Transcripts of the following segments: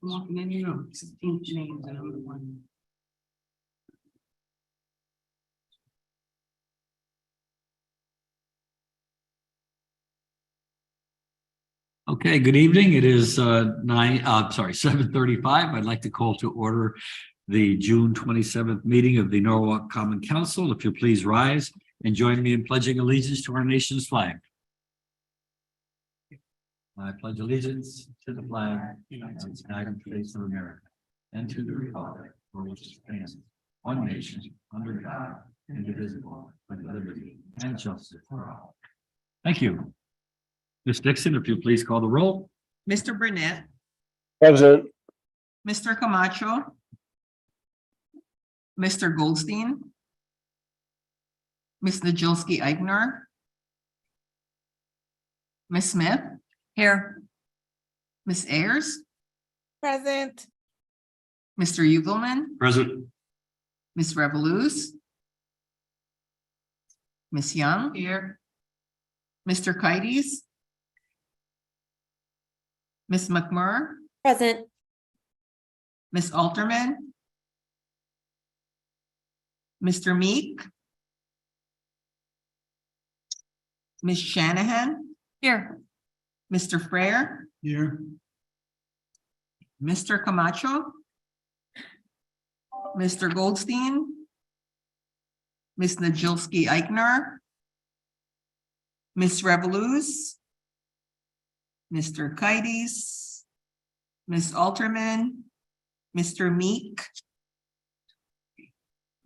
Walking in, 16 names and I'm the one. Okay, good evening. It is 7:35. I'd like to call to order the June 27th meeting of the Norwalk Common Council. If you please rise and join me in pledging allegiance to our nation's flag. I pledge allegiance to the flag of the United States of America and to the republic for which it stands, one nation, under God, indivisible, with liberty and justice for all. Thank you. Ms. Dixon, if you please call the roll. Mr. Burnett, Present. Mr. Camacho, Mr. Goldstein, Ms. Najolski Eigner, Ms. Smith. Here. Ms. Ayers, Present. Mr. Ugelman, Present. Ms. Revoluz, Ms. Young. Here. Mr. Kites, Ms. McMurr, Present. Ms. Alterman, Mr. Meek, Ms. Shanahan. Here. Mr. Frere. Here. Mr. Camacho, Mr. Goldstein, Ms. Najolski Eichner, Ms. Revoluz, Mr. Kites, Ms. Alterman, Mr. Meek.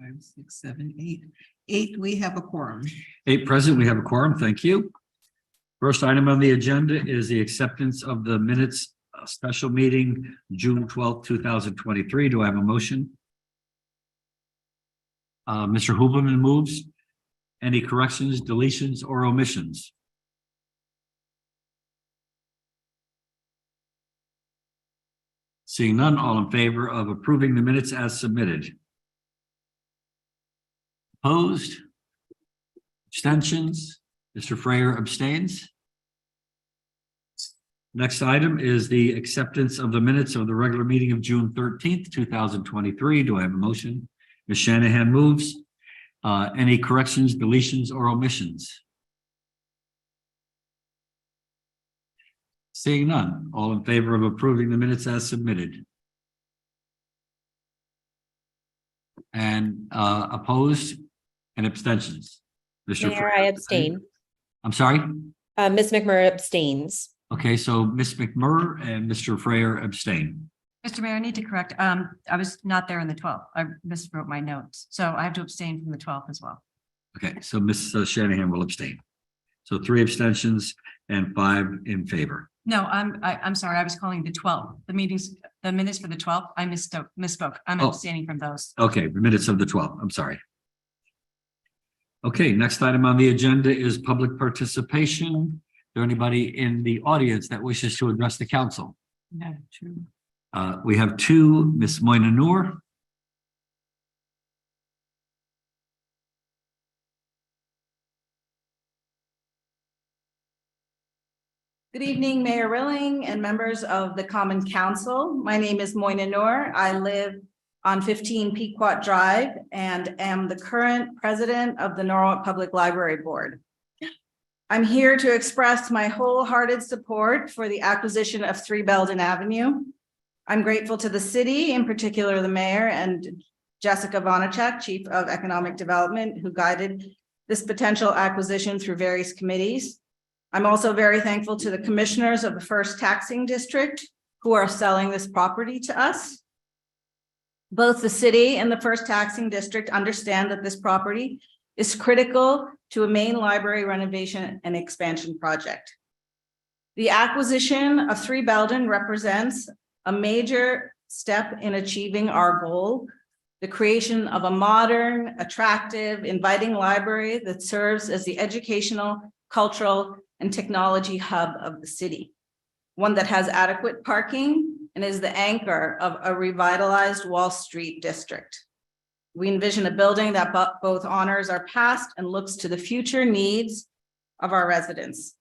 5, 6, 7, 8. 8, we have a quorum. 8 present, we have a quorum. Thank you. First item on the agenda is the acceptance of the minutes, special meeting, June 12th, 2023. Do I have a motion? Mr. Huberman moves. Any corrections, deletions, or omissions? Seeing none, all in favor of approving the minutes as submitted? Opposed? Abstentions? Mr. Frere abstains. Next item is the acceptance of the minutes of the regular meeting of June 13th, 2023. Do I have a motion? Ms. Shanahan moves. Any corrections, deletions, or omissions? Seeing none, all in favor of approving the minutes as submitted? And opposed and abstentions? Mr. Mayor, Frere. I abstain. I'm sorry? Ms. McMurray abstains. Okay, so Ms. McMurr and Mr. Frere abstain. Mr. Mayor, I need to correct. I was not there in the 12th. I miswrote my notes. So I have to abstain from the 12th as well. Okay, so Ms. Shanahan will abstain. So 3 abstentions and 5 in favor. No, I'm sorry. I was calling the 12th. The minutes for the 12th. I misspoke. I'm Oh. abstaining from those. Okay, the minutes of the 12th. I'm sorry. Okay, next item on the agenda is public participation. Is there anybody in the audience that wishes to address the council? No, true. We have 2, Ms. Moina Noor. Good evening, Mayor Rilling and members of the Common Council. My name is Moina Noor. I live on 15 Pequot Drive and am the current president of the Norwalk Public Library Board. I'm here to express my wholehearted support for the acquisition of 3 Belden Avenue. I'm grateful to the city, in particular the mayor and Jessica Vonacek, Chief of Economic Development, who guided this potential acquisition through various committees. I'm also very thankful to the commissioners of the First Taxing District who are selling this property to us. Both the city and the First Taxing District understand that this property is critical to a main library renovation and expansion project. The acquisition of 3 Belden represents a major step in achieving our goal, the creation of a modern, attractive, inviting library that serves as the educational, cultural, and technology hub of the city, one that has adequate parking and is the anchor of a revitalized Wall Street district. We envision a building that both honors our past and looks to the future needs of our residents.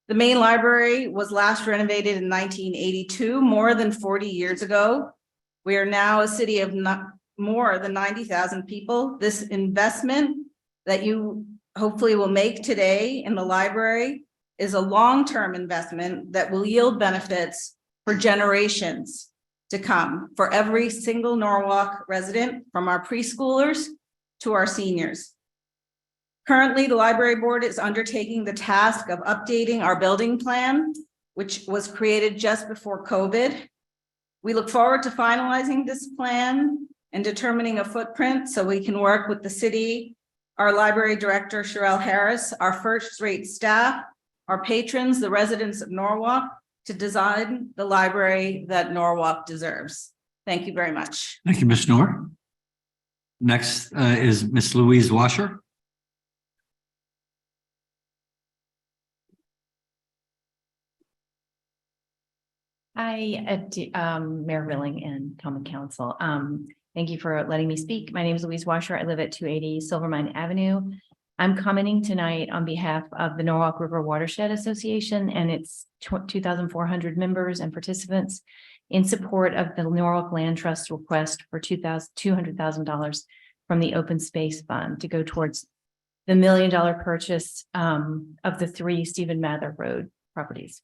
The main library was last renovated in 1982, more than 40 years ago. We are now a city of more than 90,000 people. This investment that you hopefully will make today in the library is a long-term investment that will yield benefits for generations to come for every single Norwalk resident, from our preschoolers to our seniors. Currently, the library board is undertaking the task of updating our building plan, which was created just before COVID. We look forward to finalizing this plan and determining a footprint so we can work with the city, our library director, Sherelle Harris, our first-rate staff, our patrons, the residents of Norwalk, to design the library that Norwalk deserves. Thank you very much. Thank you, Ms. Noor. Next is Ms. Louise Washer. Hi, Mayor Rilling and Common Council. Thank you for letting me speak. My name is Louise Washer. I live at 280 Silvermine Avenue. I'm commenting tonight on behalf of the Norwalk River Watershed Association and its 2,400 members and participants in support of the Norwalk Land Trust request for $200,000 from the Open Space Fund to go towards the $1 million purchase of the 3 Stephen Mather Road properties.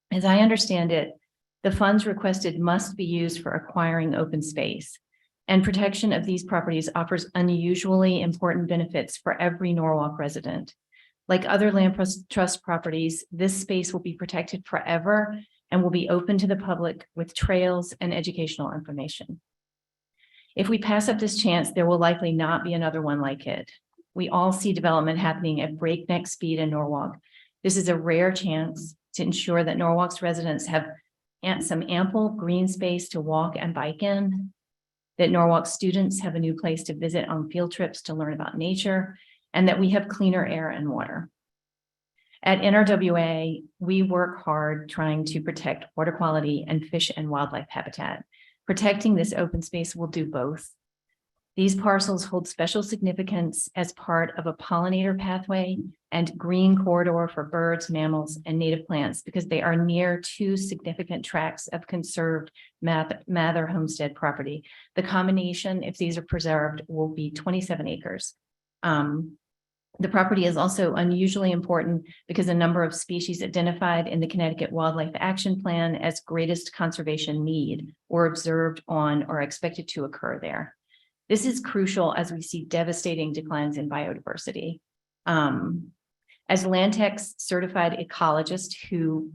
As I understand it, the funds requested must be used for acquiring open space, and protection of these properties offers unusually important benefits for every Norwalk resident. Like other land trust properties, this space will be protected forever and will be open to the public with trails and educational information. If we pass up this chance, there will likely not be another one like it. We all see development happening at breakneck speed in Norwalk. This is a rare chance to ensure that Norwalk's residents have some ample green space to walk and bike in, that Norwalk students have a new place to visit on field trips to learn about nature, and that we have cleaner air and water. At NRWA, we work hard trying to protect water quality and fish and wildlife habitat. Protecting this open space will do both. These parcels hold special significance as part of a pollinator pathway and green corridor for birds, mammals, and native plants because they are near 2 significant tracts of conserved Mather Homestead property. The combination, if these are preserved, will be 27 acres. The property is also unusually important because a number of species identified in the Connecticut Wildlife Action Plan as greatest conservation need were observed on or expected to occur there. This is crucial as we see devastating declines in biodiversity. As Landtech's certified ecologist who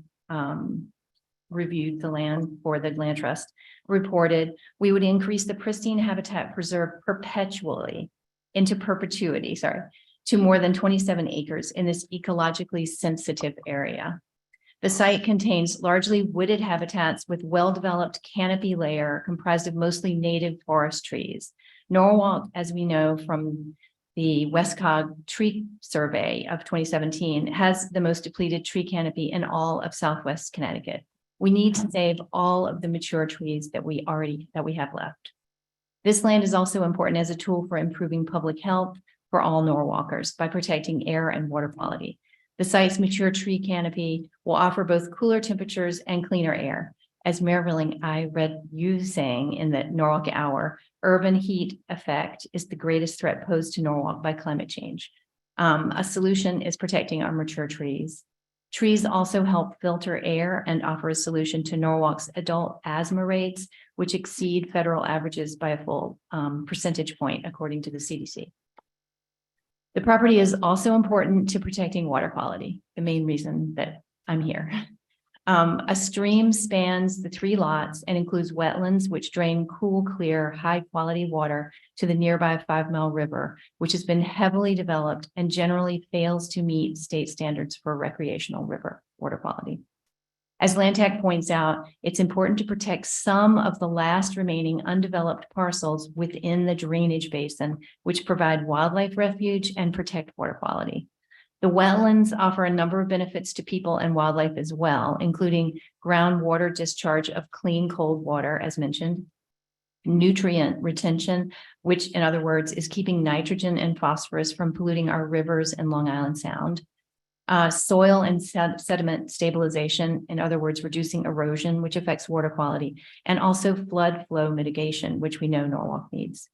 reviewed the land for the land trust reported, we would increase the pristine habitat preserved perpetually into perpetuity, to more than 27 acres in this ecologically sensitive area. The site contains largely wooded habitats with well-developed canopy layer comprised of mostly native forest trees. Norwalk, as we know from the WestCog tree survey of 2017, has the most depleted tree canopy in all of Southwest Connecticut. We need to save all of the mature trees that we have left. This land is also important as a tool for improving public health for all Norwalkers by protecting air and water quality. The site's mature tree canopy will offer both cooler temperatures and cleaner air. As Mayor Rilling, I read you saying in the Norwalk Hour, urban heat effect is the greatest threat posed to Norwalk by climate change. A solution is protecting our mature trees. Trees also help filter air and offer a solution to Norwalk's adult asthma rates, which exceed federal averages by a full percentage point, according to the CDC. The property is also important to protecting water quality, the main reason that I'm here. A stream spans the 3 lots and includes wetlands, which drain cool, clear, high-quality water to the nearby 5 Mile River, which has been heavily developed and generally fails to meet state standards for recreational river water quality. As Landtech points out, it's important to protect some of the last remaining undeveloped parcels within the drainage basin, which provide wildlife refuge and protect water quality. The wetlands offer a number of benefits to people and wildlife as well, including groundwater discharge of clean, cold water, as mentioned, nutrient retention, which in other words is keeping nitrogen and phosphorus from polluting our rivers and Long Island Sound, soil and sediment stabilization, in other words, reducing erosion, which affects water quality, and also flood flow mitigation, which we know Norwalk needs.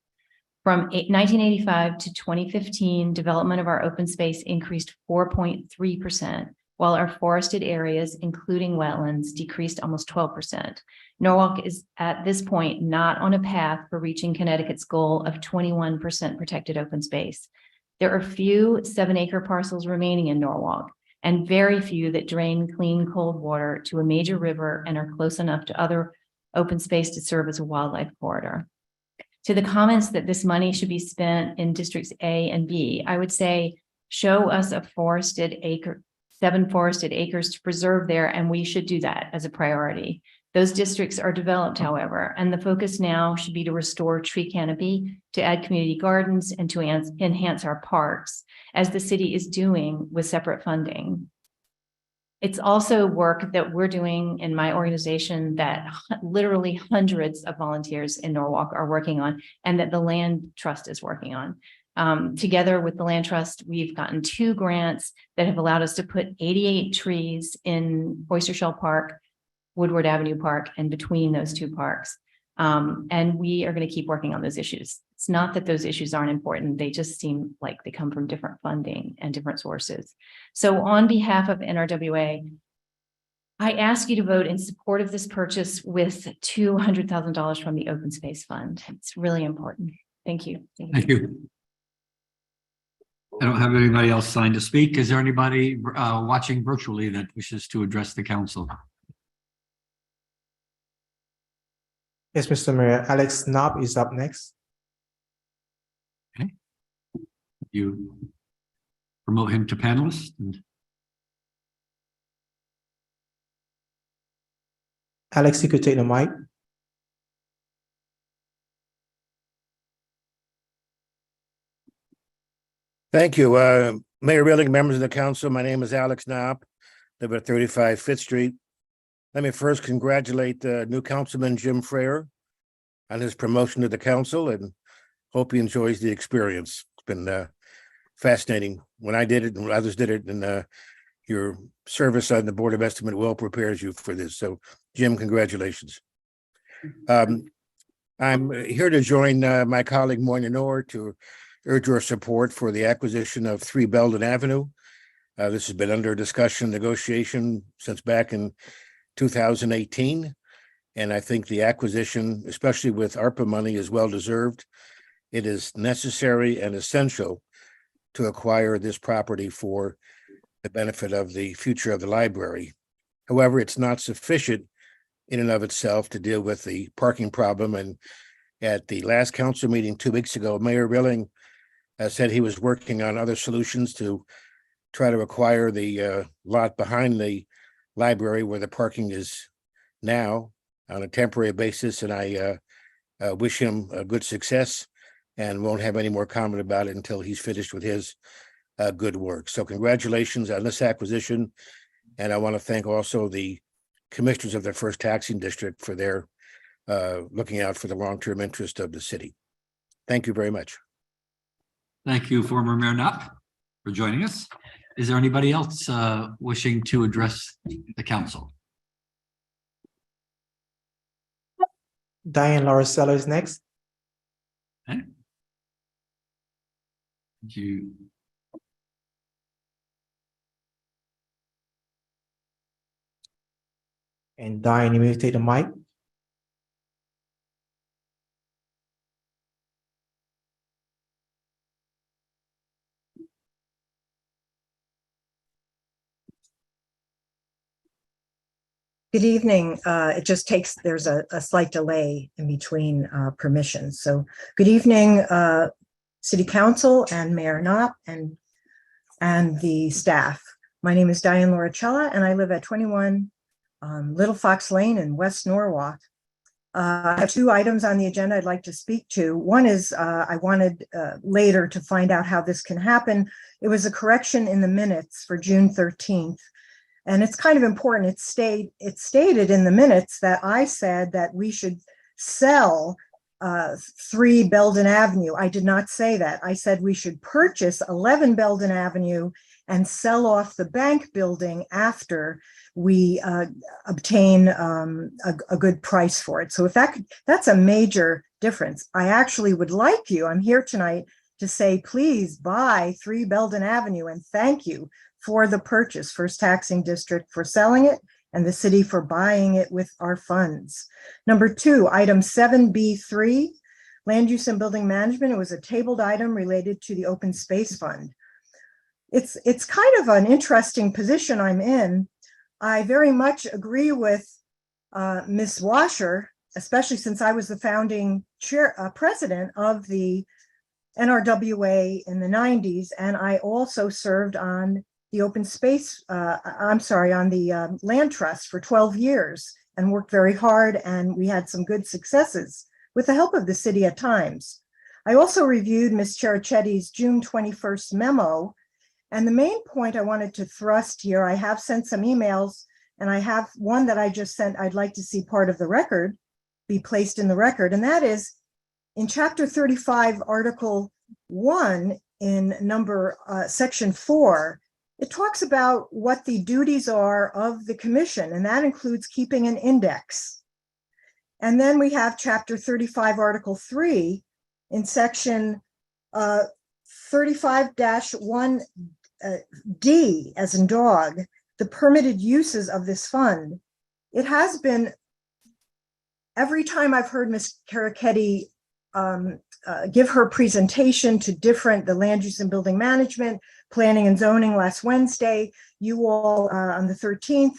From 1985 to 2015, development of our open space increased 4.3%, while our forested areas, including wetlands, decreased almost 12%. Norwalk is at this point not on a path for reaching Connecticut's goal of 21% protected open space. There are few 7-acre parcels remaining in Norwalk, and very few that drain clean, cold water to a major river and are close enough to other open space to serve as a wildlife corridor. To the comments that this money should be spent in districts A and B, I would say, show us a 7 forested acres to preserve there, and we should do that as a priority. Those districts are developed, however, and the focus now should be to restore tree canopy, to add community gardens, and to enhance our parks, as the city is doing with separate funding. It's also work that we're doing in my organization that literally hundreds of volunteers in Norwalk are working on, and that the Land Trust is working on. Together with the Land Trust, we've gotten 2 grants that have allowed us to put 88 trees in Oyster Shell Park, Woodward Avenue Park, and between those 2 parks. And we are going to keep working on those issues. It's not that those issues aren't important. They just seem like they come from different funding and different sources. So on behalf of NRWA, I ask you to vote in support of this purchase with $200,000 from the Open Space Fund. It's really important. Thank you. Thank you. I don't have anybody else signed to speak. Is there anybody watching virtually that wishes to address the council? Yes, Mr. Mayor, Alex Knopp is up next. You promote him to panelist. Alex, you could take the mic. Thank you. Mayor Rilling, members of the council, my name is Alex Knopp, live at 35 Fifth Street. Let me first congratulate new councilman Jim Frere on his promotion to the council and hope he enjoys the experience. It's been fascinating when I did it and others did it, and your service on the Board of Estimate well prepares you for this. So Jim, congratulations. I'm here to join my colleague Moyna Noor to urge your support for the acquisition of 3 Belden Avenue. This has been under discussion, negotiation since back in 2018. And I think the acquisition, especially with ARPA money, is well deserved. It is necessary and essential to acquire this property for the benefit of the future of the library. However, it's not sufficient in and of itself to deal with the parking problem. And at the last council meeting 2 weeks ago, Mayor Rilling said he was working on other solutions to try to acquire the lot behind the library where the parking is now on a temporary basis. And I wish him a good success and won't have any more comment about it until he's finished with his good work. So congratulations on this acquisition. And I want to thank also the commissioners of the First Taxing District for their looking out for the long-term interest of the city. Thank you very much. Thank you, former Mayor Knopp, for joining us. Is there anybody else wishing to address the council? Diane Lauricello is next. Okay. Thank you. And Diane, you may take the mic. Good evening. It just takes, there's a slight delay in between permissions. So good evening, City Council and Mayor Knopp and the staff. My name is Diane Lauricella and I live at 21 Little Fox Lane in West Norwalk. I have 2 items on the agenda I'd like to speak to. One is I wanted later to find out how this can happen. It was a correction in the minutes for June 13th. And it's kind of important. It stated in the minutes that I said that we should sell 3 Belden Avenue. I did not say that. I said we should purchase 11 Belden Avenue and sell off the bank building after we obtain a good price for it. So if that's a major difference. I actually would like you, I'm here tonight to say, please buy 3 Belden Avenue and thank you for the purchase, First Taxing District for selling it and the city for buying it with our funds. Number 2, item 7B3, land use and building management. It was a tabled item related to the open space fund. It's kind of an interesting position I'm in. I very much agree with Ms. Washer, especially since I was the founding president of the NRWA in the 90s, and I also served on the open space, on the land trust for 12 years and worked very hard, and we had some good successes with the help of the city at times. I also reviewed Ms. Cherichetti's June 21st memo, and the main point I wanted to thrust here, I have sent some emails, and I have one that I just sent, I'd like to see part of the record, be placed in the record, and that is in Chapter 35, Article 1, in Section 4, it talks about what the duties are of the commission, and that includes keeping an index. And then we have Chapter 35, Article 3, in Section 35-1D, as in dog, the permitted uses of this fund. It has been, every time I've heard Ms. Carichetti give her presentation to the land use and building management, planning and zoning last Wednesday, you all on the 13th,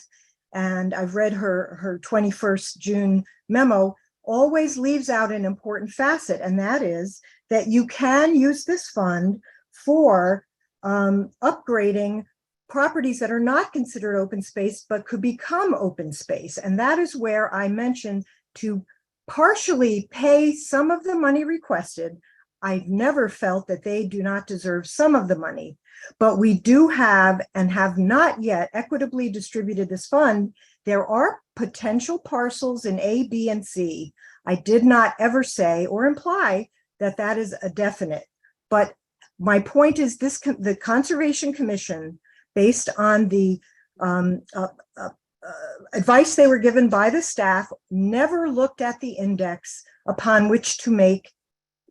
and I've read her 21st June memo, always leaves out an important facet, and that is that you can use this fund for upgrading properties that are not considered open space, but could become open space. And that is where I mentioned to partially pay some of the money requested. I've never felt that they do not deserve some of the money, but we do have and have not yet equitably distributed this fund. There are potential parcels in A, B, and C. I did not ever say or imply that that is a definite, but my point is this: the Conservation Commission, based on the advice they were given by the staff, never looked at the index upon which to make,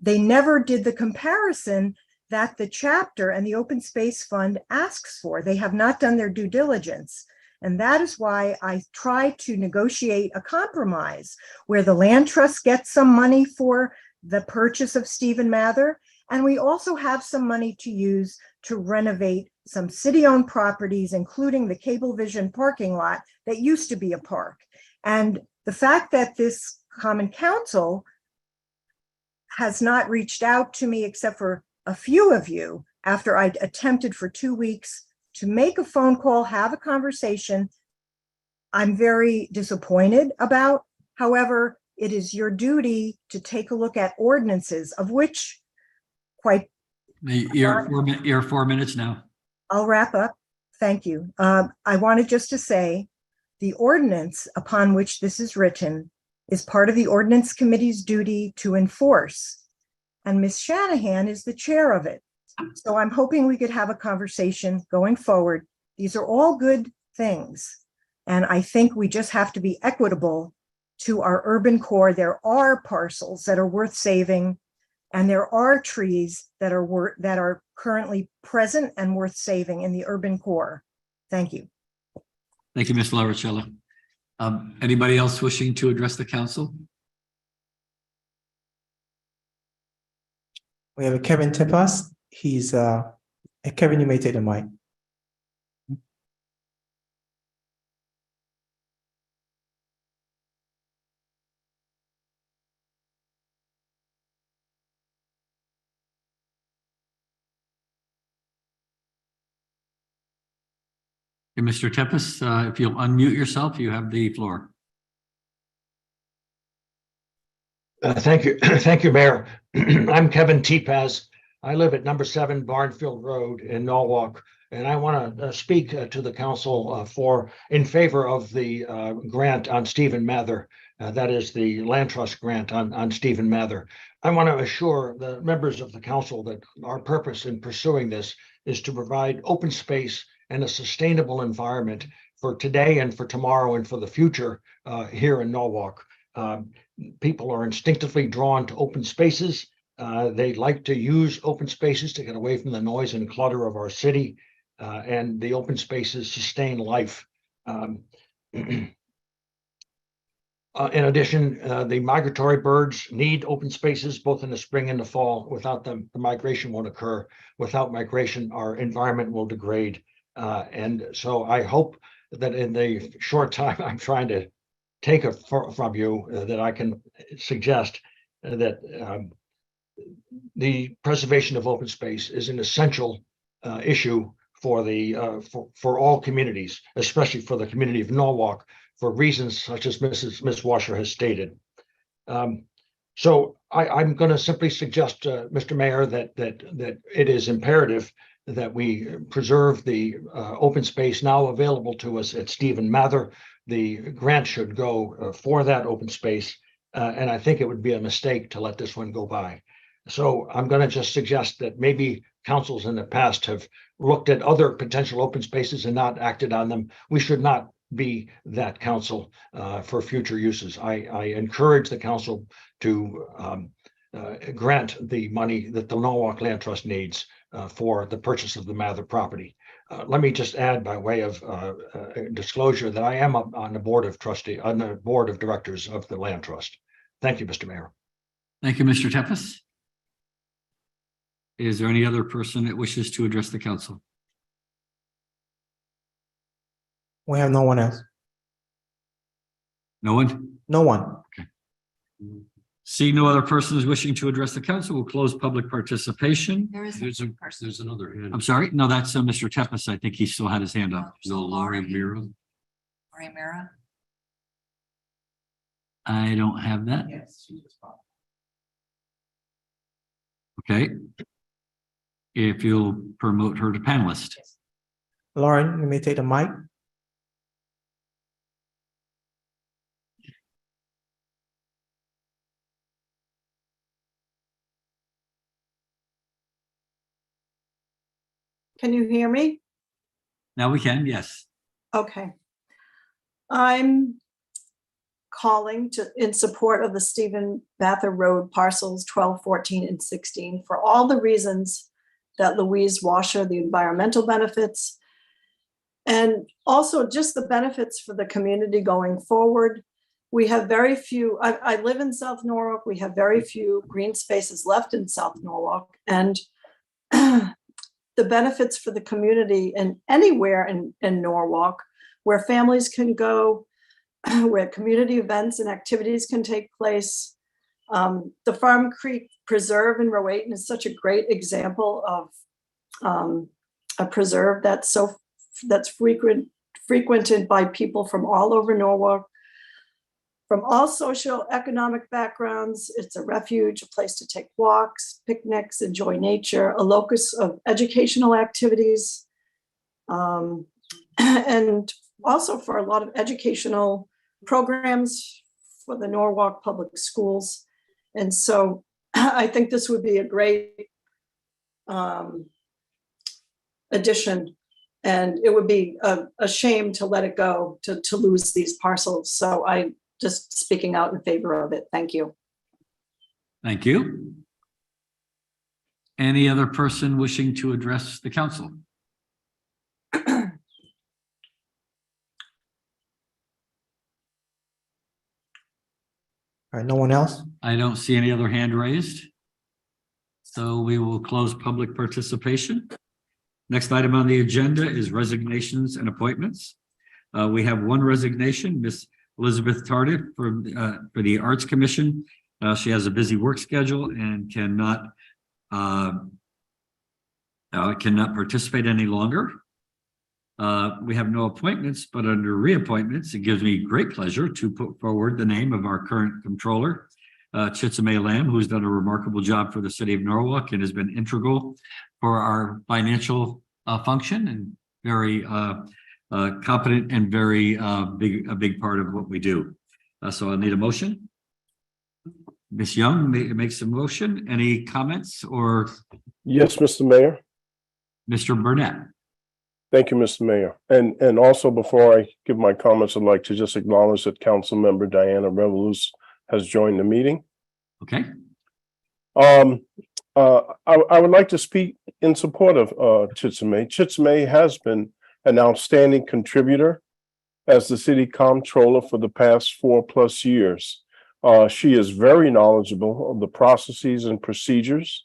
they never did the comparison that the chapter and the Open Space Fund asks for. They have not done their due diligence. And that is why I tried to negotiate a compromise where the land trust gets some money for the purchase of Stephen Mather, and we also have some money to use to renovate some city-owned properties, including the Cablevision parking lot that used to be a park. And the fact that this Common Council has not reached out to me, except for a few of you, after I'd attempted for 2 weeks to make a phone call, have a conversation, I'm very disappointed about. However, it is your duty to take a look at ordinances, of which quite. You're 4 minutes now. I'll wrap up. Thank you. I wanted just to say the ordinance upon which this is written is part of the Ordinance Committee's duty to enforce. And Ms. Shanahan is the chair of it. So I'm hoping we could have a conversation going forward. These are all good things. And I think we just have to be equitable to our urban core. There are parcels that are worth saving, and there are trees that are currently present and worth saving in the urban core. Thank you. Thank you, Ms. Lauricella. Anybody else wishing to address the council? We have Kevin Tepas. He's Kevin, you may take the mic. Okay, Mr. Tepes, if you'll unmute yourself, you have the floor. Thank you. Thank you, Mayor. I'm Kevin Tepaz. I live at number 7 Barnfield Road in Norwalk, And I want to speak to the council in favor of the grant on Stephen Mather. That is the Land Trust grant on Stephen Mather. I want to assure the members of the council that our purpose in pursuing this is to provide open space and a sustainable environment for today and for tomorrow and for the future here in Norwalk. People are instinctively drawn to open spaces. They like to use open spaces to get away from the noise and clutter of our city, and the open spaces sustain life. In addition, the migratory birds need open spaces both in the spring and the fall. Without them, the migration won't occur. Without migration, our environment will degrade. And so I hope that in the short time I'm trying to take from you, that I can suggest that the preservation of open space is an essential issue for for all communities, especially for the community of Norwalk, for reasons such as Ms. Washer has stated. So I'm going to simply suggest, Mr. Mayor, that it is imperative that we preserve the open space now available to us at Stephen Mather. The grant should go for that open space, and I think it would be a mistake to let this one go by. So I'm going to just suggest that maybe councils in the past have looked at other potential open spaces and not acted on them. We should not be that council for future uses. I encourage the council to grant the money that the Norwalk Land Trust needs for the purchase of the Mather property. Let me just add, by way of disclosure, that I am on the board of directors of the Land Trust. Thank you, Mr. Mayor. Thank you, Mr. Tepes. Is there any other person that wishes to address the council? We have no one else. No one? No one. See no other persons wishing to address the council, we'll close public participation. There's another hand. I'm sorry, no, that's Mr. Tepes. I think he still had his hand up. No, Laurie Mira. Laurie Mira. I don't have that. Yes. Okay. If you'll promote her to panelist. Lauren, you may take the mic. Can you hear me? Now we can, yes. Okay. I'm calling in support of the Stephen Mather Road parcels 12, 14, and 16 for all the reasons that Louise Washer, the environmental benefits, and also just the benefits for the community going forward. We have very few, I live in South Norwalk, we have very few green spaces left in South Norwalk, and the benefits for the community and anywhere in Norwalk where families can go, where community events and activities can take place. The Farm Creek Preserve in Rowayton is such a great example of a preserve that's frequented by people from all over Norwalk, from all socioeconomic backgrounds. It's a refuge, a place to take walks, picnics, enjoy nature, a locus of educational activities, and also for a lot of educational programs for the Norwalk Public Schools. And so I think this would be a great addition, and it would be a shame to let it go, to lose these parcels. So I just speaking out in favor of it. Thank you. Thank you. Any other person wishing to address the council? All right, no one else? I don't see any other hand raised. So we will close public participation. Next item on the agenda is resignations and appointments. We have one resignation, Miss Elizabeth Tardif for the Arts Commission. She has a busy work schedule and cannot participate any longer. We have no appointments, but under reappointments, it gives me great pleasure to put forward the name of our current controller, Chitsime Lamb, who's done a remarkable job for the city of Norwalk and has been integral for our financial function and very competent and very a big part of what we do. So I'll need a motion. Ms. Young makes a motion. Any comments or Yes, Mr. Mayor. Mr. Burnett? Thank you, Mr. Mayor. And also before I give my comments, I'd like to just acknowledge that Council Member Diana Revolus has joined the meeting. Okay. I would like to speak in support of Chitsime. Chitsime has been an outstanding contributor as the city comptroller for the past 4+ years. She is very knowledgeable of the processes and procedures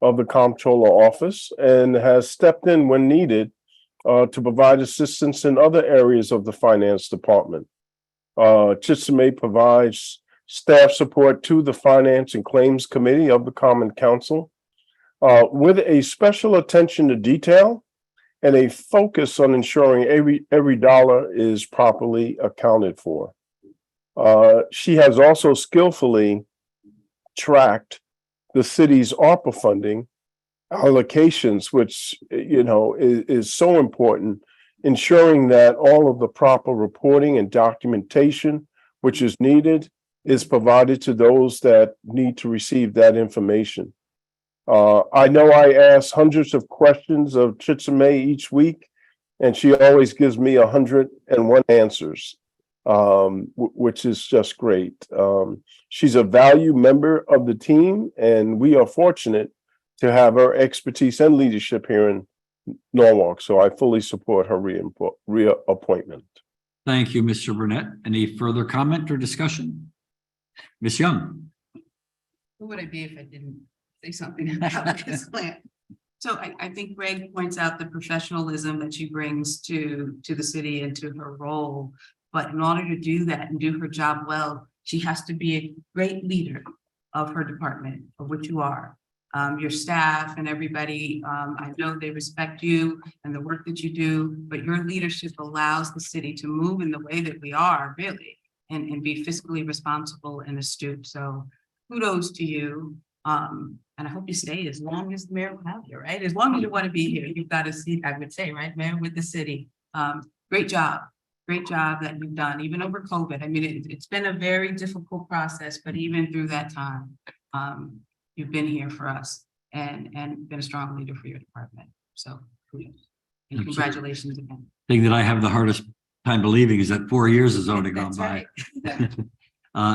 of the comptroller office and has stepped in when needed to provide assistance in other areas of the finance department. Chitsime provides staff support to the Finance and Claims Committee of the Common Council with a special attention to detail and a focus on ensuring every dollar is properly accounted for. She has also skillfully tracked the city's ARPA funding allocations, which, you know, is so important, ensuring that all of the proper reporting and documentation, which is needed, is provided to those that need to receive that information. I know I ask hundreds of questions of Chitsime each week, and she always gives me 101 answers, which is just great. She's a valued member of the team, and we are fortunate to have her expertise and leadership here in Norwalk. So I fully support her reappointment. Thank you, Mr. Burnett. Any further comment or discussion? Ms. Young? Who would I be if I didn't say something about this plan? So I think Greg points out the professionalism that she brings to the city and to her role. But in order to do that and do her job well, she has to be a great leader of her department, of which you are. Your staff and everybody, I know they respect you and the work that you do, but your leadership allows the city to move in the way that we are, really, and be fiscally responsible and astute. So kudos to you. And I hope you stay as long as the mayor will have you, right? As long as you want to be here, you've got a seat, I would say, right, Mayor, with the city. Great job that you've done, even over COVID. I mean, it's been a very difficult process, but even through that time, you've been here for us and been a strong leader for your department. So kudos. And congratulations again. The thing that I have the hardest time believing is that 4 years has already gone by. Right.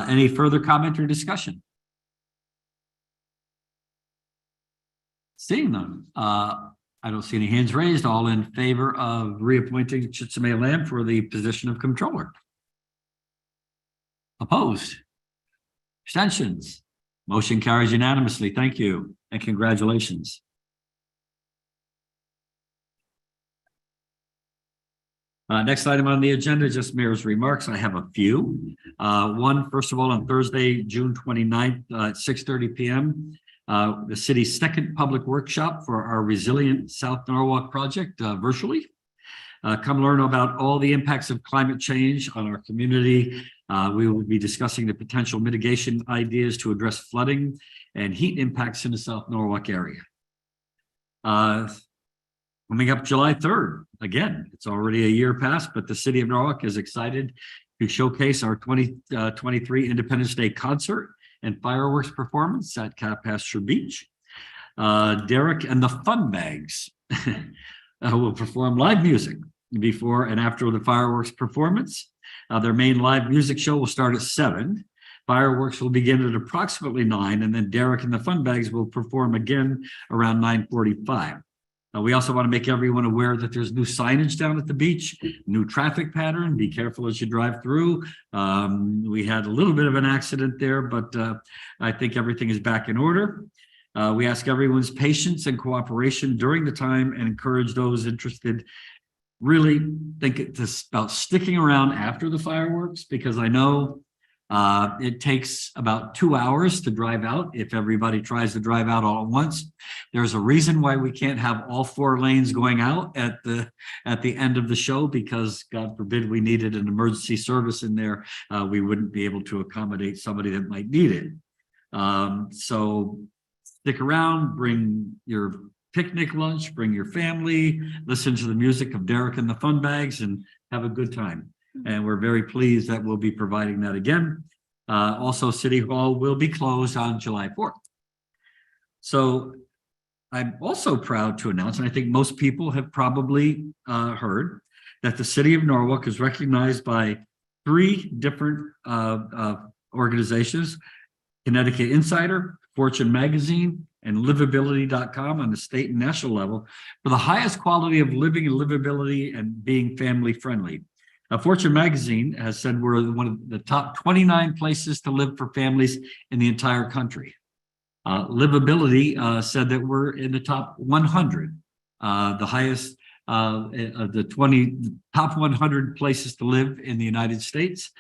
Any further comment or discussion? Seeing none, I don't see any hands raised. All in favor of reappointing Chitsime Lamb for the position of controller? Opposed? Abstentions? Motion carries unanimously. Thank you and congratulations. Next item on the agenda, just mayor's remarks. I have a few. One, first of all, on Thursday, June 29th at 6:30 p.m., the city's second public workshop for our Resilient South Norwalk project virtually. Come learn about all the impacts of climate change on our community. We will be discussing the potential mitigation ideas to address flooding and heat impacts in the South Norwalk area. Coming up July 3rd, again, it's already a year past, but the city of Norwalk is excited to showcase our 2023 Independence Day concert and fireworks performance at Capasture Beach. Derek and the Fun Bags will perform live music before and after the fireworks performance. Their main live music show will start at 7. Fireworks will begin at approximately 9, and then Derek and the Fun Bags will perform again around 9:45. We also want to make everyone aware that there's new signage down at the beach, new traffic pattern. Be careful as you drive through. We had a little bit of an accident there, but I think everything is back in order. We ask everyone's patience and cooperation during the time and encourage those interested really think about sticking around after the fireworks, because I know it takes about 2 hours to drive out if everybody tries to drive out all at once. There's a reason why we can't have all 4 lanes going out at the end of the show, because God forbid we needed an emergency service in there. We wouldn't be able to accommodate somebody that might need it. So stick around, bring your picnic lunch, bring your family, listen to the music of Derek and the Fun Bags and have a good time. And we're very pleased that we'll be providing that again. Also, City Hall will be closed on July 4th. So I'm also proud to announce, and I think most people have probably heard, that the city of Norwalk is recognized by 3 different organizations: Connecticut Insider, Fortune Magazine, and livability.com on the state and national level for the highest quality of living and livability and being family friendly. Fortune Magazine has said we're one of the top 29 places to live for families in the entire country. Livability said that we're in the top 100, the highest of the top 100 places to live in the United States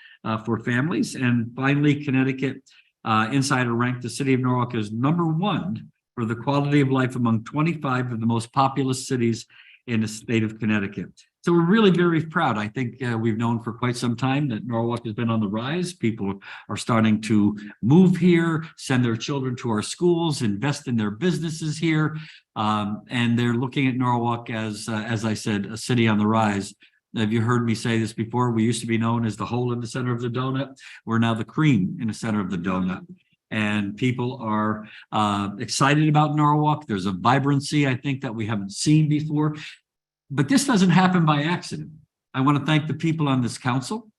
for families. And finally, Connecticut Insider ranked the city of Norwalk as #1 for the quality of life among 25 of the most populous cities in the state of Connecticut. So we're really very proud. I think we've known for quite some time that Norwalk has been on the rise. People are starting to move here, send their children to our schools, invest in their businesses here. And they're looking at Norwalk as I said, a city on the rise. Have you heard me say this before? We used to be known as the hole in the center of the donut. We're now the cream in the center of the donut. And people are excited about Norwalk. There's a vibrancy, I think, that we haven't seen before. But this doesn't happen by accident. I want to thank the people on this council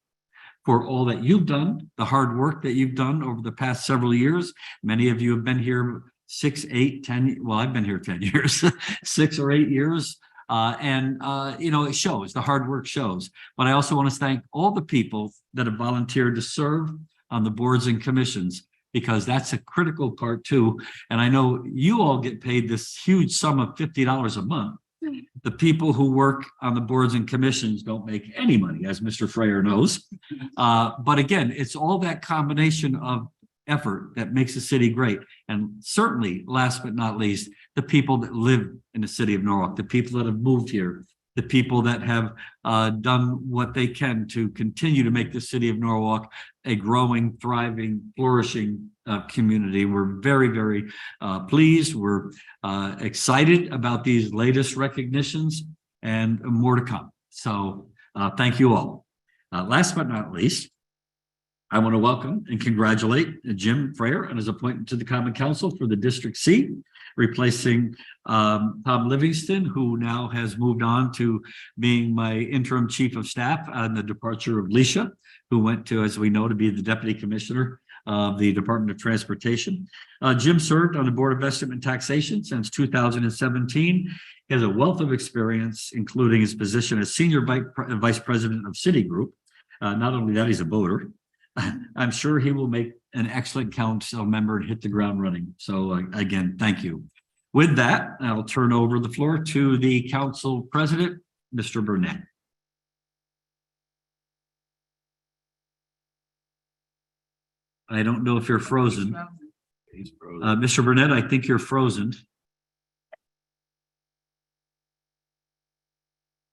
for all that you've done, the hard work that you've done over the past several years. Many of you have been here 6, 8, 10, well, I've been here 10 years, 6 or 8 years. You know, it shows, the hard work shows. But I also want to thank all the people that have volunteered to serve on the boards and commissions, because that's a critical part too. And I know you all get paid this huge sum of $50 a month. The people who work on the boards and commissions don't make any money, as Mr. Freyer knows. But again, it's all that combination of effort that makes the city great. And certainly, last but not least, the people that live in the city of Norwalk, the people that have moved here, the people that have done what they can to continue to make the city of Norwalk a growing, thriving, flourishing community. We're very, very pleased. We're excited about these latest recognitions and more to come. So thank you all. Last but not least, I want to welcome and congratulate Jim Freyer on his appointment to the Common Council for the District seat, replacing Tom Livingston, who now has moved on to being my interim chief of staff on the departure of Leisha, who went to, as we know, to be the deputy commissioner of the Department of Transportation. Jim served on the Board of Investment and Taxation since 2017. He has a wealth of experience, including his position as senior vice president of Citigroup. Not only that, he's a voter. I'm sure he will make an excellent council member and hit the ground running. So again, thank you. With that, I'll turn over the floor to the council president, Mr. Burnett. I don't know if you're frozen. Mr. Burnett, I think you're frozen.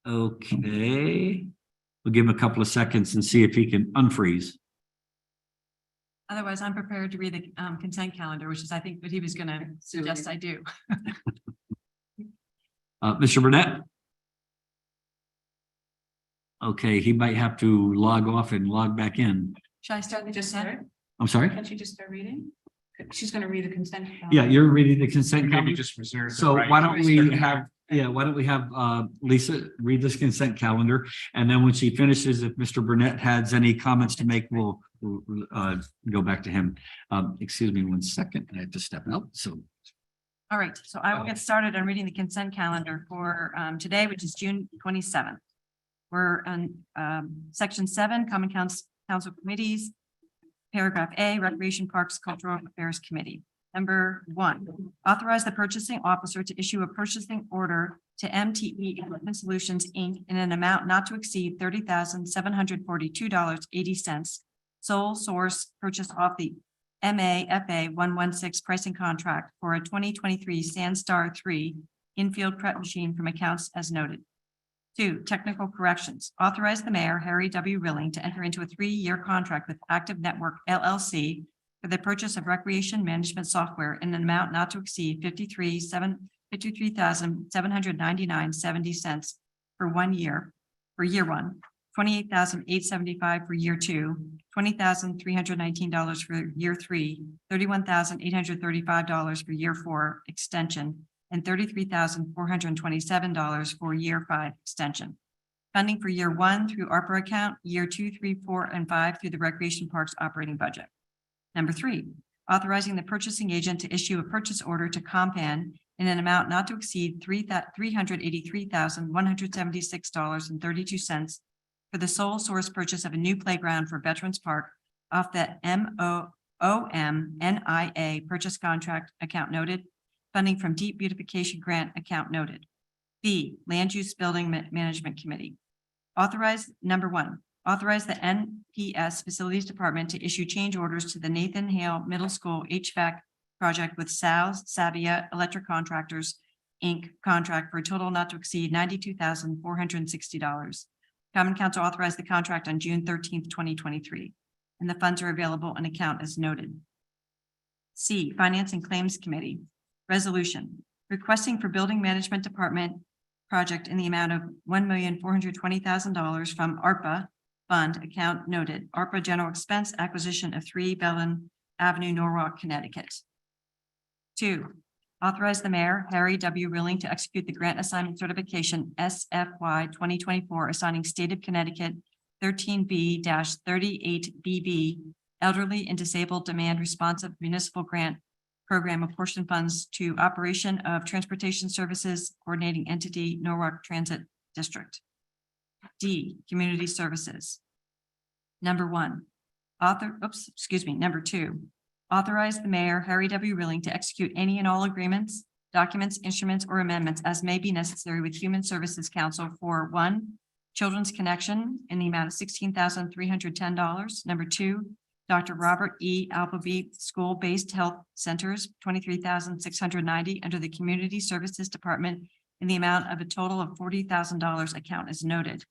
Okay. We'll give him a couple of seconds and see if he can unfreeze. Otherwise, I'm prepared to read the consent calendar, which is, I think, what he was going to suggest I do. Mr. Burnett? Okay, he might have to log off and log back in. Should I start the consent? I'm sorry? Can't she just start reading? She's going to read the consent. Yeah, you're reading the consent calendar. just reserve. So why don't we have Lisa read this consent calendar, and then when she finishes, if Mr. Burnett has any comments to make, we'll go back to him. Excuse me 1 second, I have to step out. So All right, so I will get started on reading the consent calendar for today, which is June 27th. We're on section 7, Common Council Committees. Paragraph A, Recreation Parks Cultural Affairs Committee. Number 1, authorize the purchasing officer to issue a purchasing order to MTE Equipment Solutions, Inc. in an amount not to exceed $30,742.80. Sole source purchase off the MAFA 116 pricing contract for a 2023 Sandstar 3 infield prep machine from accounts as noted. 2, technical corrections. Authorize the mayor, Harry W. Rilling, to enter into a 3-year contract with Active Network LLC for the purchase of recreation management software in an amount not to exceed $53,700 $53,799.70 for 1 year, for year one, $28,875 for year two, $20,319 for year three, $31,835 for year four extension, and $33,427 for year five extension. Funding for year one through ARPA account, year 2, 3, 4, and 5 through the Recreation Parks operating budget. Number 3, authorizing the purchasing agent to issue a purchase order to Compan in an amount not to exceed $383,176.32 for the sole source purchase of a new playground for Veterans Park off the MOMNIA purchase contract account noted, funding from Deep Beautification Grant account noted. B, Land Use Building Management Committee. Authorize, number 1, authorize the NPS Facilities Department to issue change orders to the Nathan Hale Middle School HVAC project with Sal's Savia Electric Contractors, Inc. contract for a total not to exceed $92,460. Common Council authorized the contract on June 13th, 2023, and the funds are available in account as noted. C, Finance and Claims Committee. Resolution requesting for Building Management Department project in the amount of $1,420,000 from ARPA Fund account noted, ARPA General Expense Acquisition of 3 Bellin Avenue, Norwalk, Connecticut. 2, authorize the mayor, Harry W. Rilling, to execute the grant assignment certification SFY 2024, assigning State of Connecticut 13B-38BB Elderly and Disabled Demand Responsive Municipal Grant Program apportion funds to operation of transportation services coordinating entity Norwalk Transit District. D, Community Services. Number 1, number 2, authorize the mayor, Harry W. Rilling, to execute any and all agreements, documents, instruments, or amendments as may be necessary with Human Services Council for 1, Children's Connection in the amount of $16,310. Number 2, Dr. Robert E. Appleby School-Based Health Centers, $23,690 under the Community Services Department in the amount of a total of $40,000 account as noted.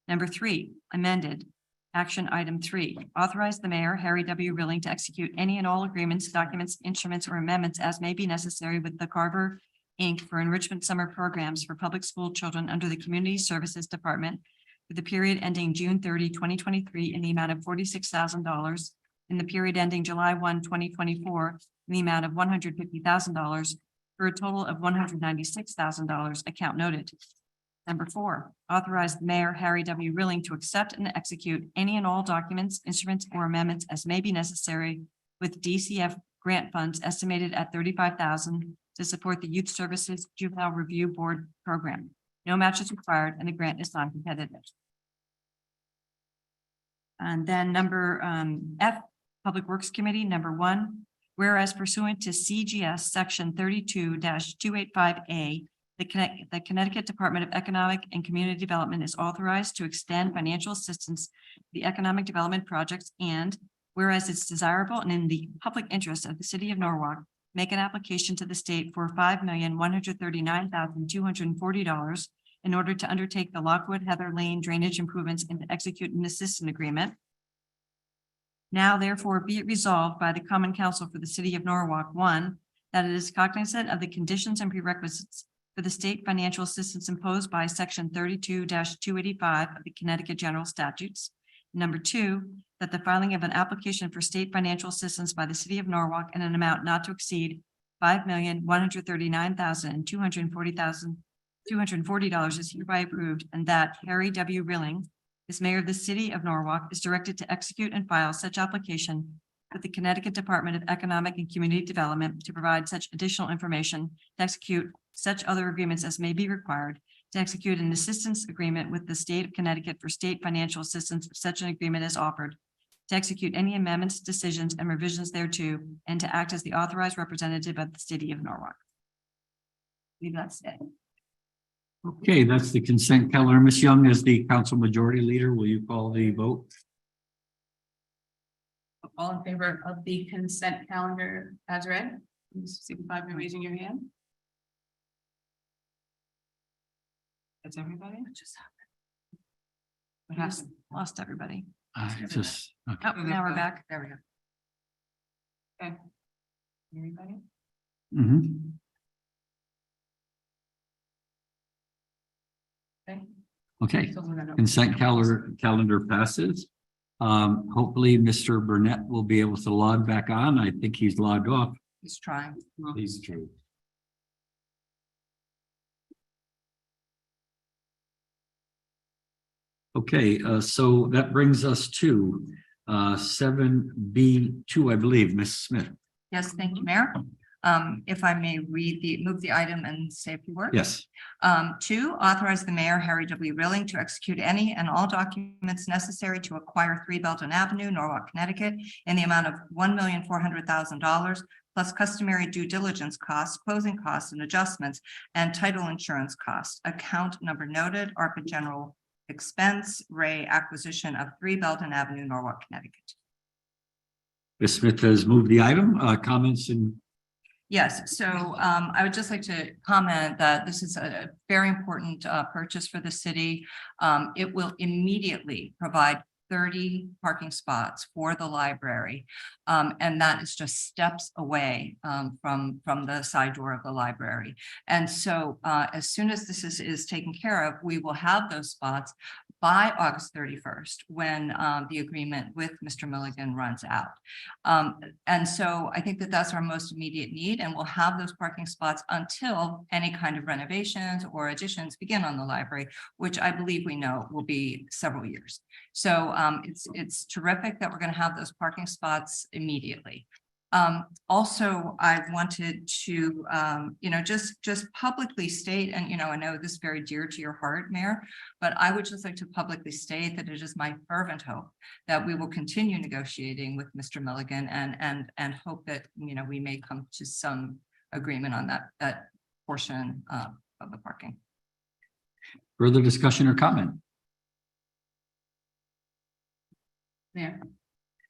Number 3, amended. Action item 3, authorize the mayor, Harry W. Rilling, to execute any and all agreements, documents, instruments, or amendments as may be necessary with the Carver, Inc. for enrichment summer programs for public school children under the Community Services Department for the period ending June 30, 2023 in the amount of $46,000, in the period ending July 1, 2024 in the amount of $150,000 for a total of $196,000 account noted. Number 4, authorize the mayor, Harry W. Rilling, to accept and execute any and all documents, instruments, or amendments as may be necessary with DCF grant funds estimated at $35,000 to support the Youth Services Juvenile Review Board program. No match is required and the grant is non-competitive. And then number F, Public Works Committee, number 1, whereas pursuant to CGS section 32-285A, the Connecticut Department of Economic and Community Development is authorized to extend financial assistance to the economic development projects, and whereas it's desirable and in the public interest of the city of Norwalk, make an application to the state for $5,139,240 in order to undertake the Lockwood Heather Lane drainage improvements and to execute an assistance agreement. Now therefore be it resolved by the Common Council for the City of Norwalk, 1, that it is cognizant of the conditions and prerequisites for the state financial assistance imposed by section 32-285 of the Connecticut General Statutes. Number 2, that the filing of an application for state financial assistance by the City of Norwalk in an amount not to exceed $5,139,240 is hereby approved, and that Harry W. Rilling, as mayor of the City of Norwalk, is directed to execute and file such application with the Connecticut Department of Economic and Community Development to provide such additional information, to execute such other agreements as may be required, to execute an assistance agreement with the state of Connecticut for state financial assistance if such an agreement is offered, to execute any amendments, decisions, and revisions thereto, and to act as the authorized representative of the City of Norwalk. Leave that said. Okay, that's the consent calendar. Ms. Young, as the council majority leader, will you call the vote? All in favor of the consent calendar as read, please signify by raising your hand. That's everybody? What just happened? What happened? Lost everybody. Just, okay. Oh, now we're back. There we go. Okay. Everybody? Mhm. Okay, So we're gonna- consent calendar passes. Hopefully, Mr. Burnett will be able to log back on. I think he's logged off. He's trying. Well, He's true. Okay, so that brings us to 7B2, I believe, Ms. Smith. Yes, thank you, Mayor. If I may move the item and say a few words. Yes. Two, authorize the mayor, Harry W. Rilling, to execute any and all documents necessary to acquire 3 Belton Avenue, Norwalk, Connecticut, in the amount of $1,400,000 plus customary due diligence costs, closing costs and adjustments, and title insurance costs. Account number noted, ARPA general expense, Ray acquisition of 3 Belton Avenue, Norwalk, Connecticut. Ms. Smith has moved the item. Comments and Yes, so I would just like to comment that this is a very important purchase for the city. It will immediately provide 30 parking spots for the library. And that is just steps away from the side door of the library. And so as soon as this is taken care of, we will have those spots by August 31st, when the agreement with Mr. Milligan runs out. And so I think that that's our most immediate need, and we'll have those parking spots until any kind of renovations or additions begin on the library, which I believe we know will be several years. So it's terrific that we're going to have those parking spots immediately. Also, I wanted to, just publicly state, and, I know this is very dear to your heart, Mayor, but I would just like to publicly state that it is my fervent hope that we will continue negotiating with Mr. Milligan and hope that, we may come to some agreement on that portion of the parking. further discussion or comment? Yeah.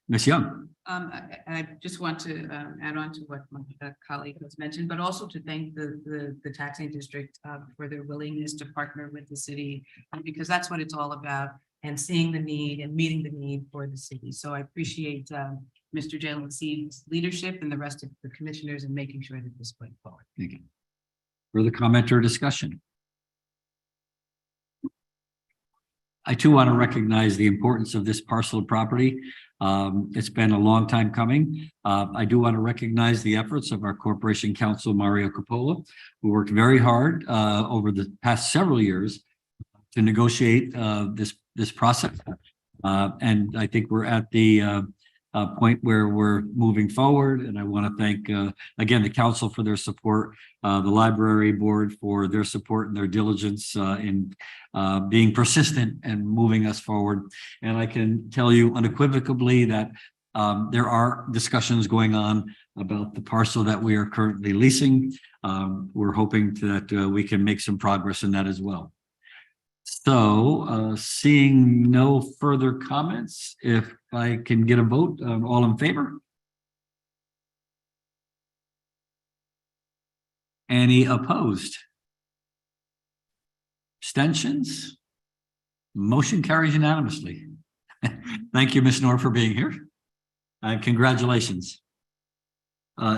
Ms. Young. I just want to add on to what my colleague has mentioned, but also to thank the taxing district for their willingness to partner with the city, because that's what it's all about, and seeing the need and meeting the need for the city. So I appreciate Mr. Jalen Seed's leadership and the rest of the commissioners in making sure that this went forward. Thank you. Further comment or discussion? I too want to recognize the importance of this parcel of property. It's been a long time coming. I do want to recognize the efforts of our Corporation Counsel, Mario Coppola, who worked very hard over the past several years to negotiate this process. And I think we're at the point where we're moving forward. And I want to thank, again, the council for their support, the library board for their support and their diligence in being persistent and moving us forward. And I can tell you unequivocally that there are discussions going on about the parcel that we are currently leasing. We're hoping that we can make some progress in that as well. So seeing no further comments, if I can get a vote, all in favor? Any opposed? Abstentions? Motion carries unanimously. Thank you, Ms. Knorr, for being here. And congratulations.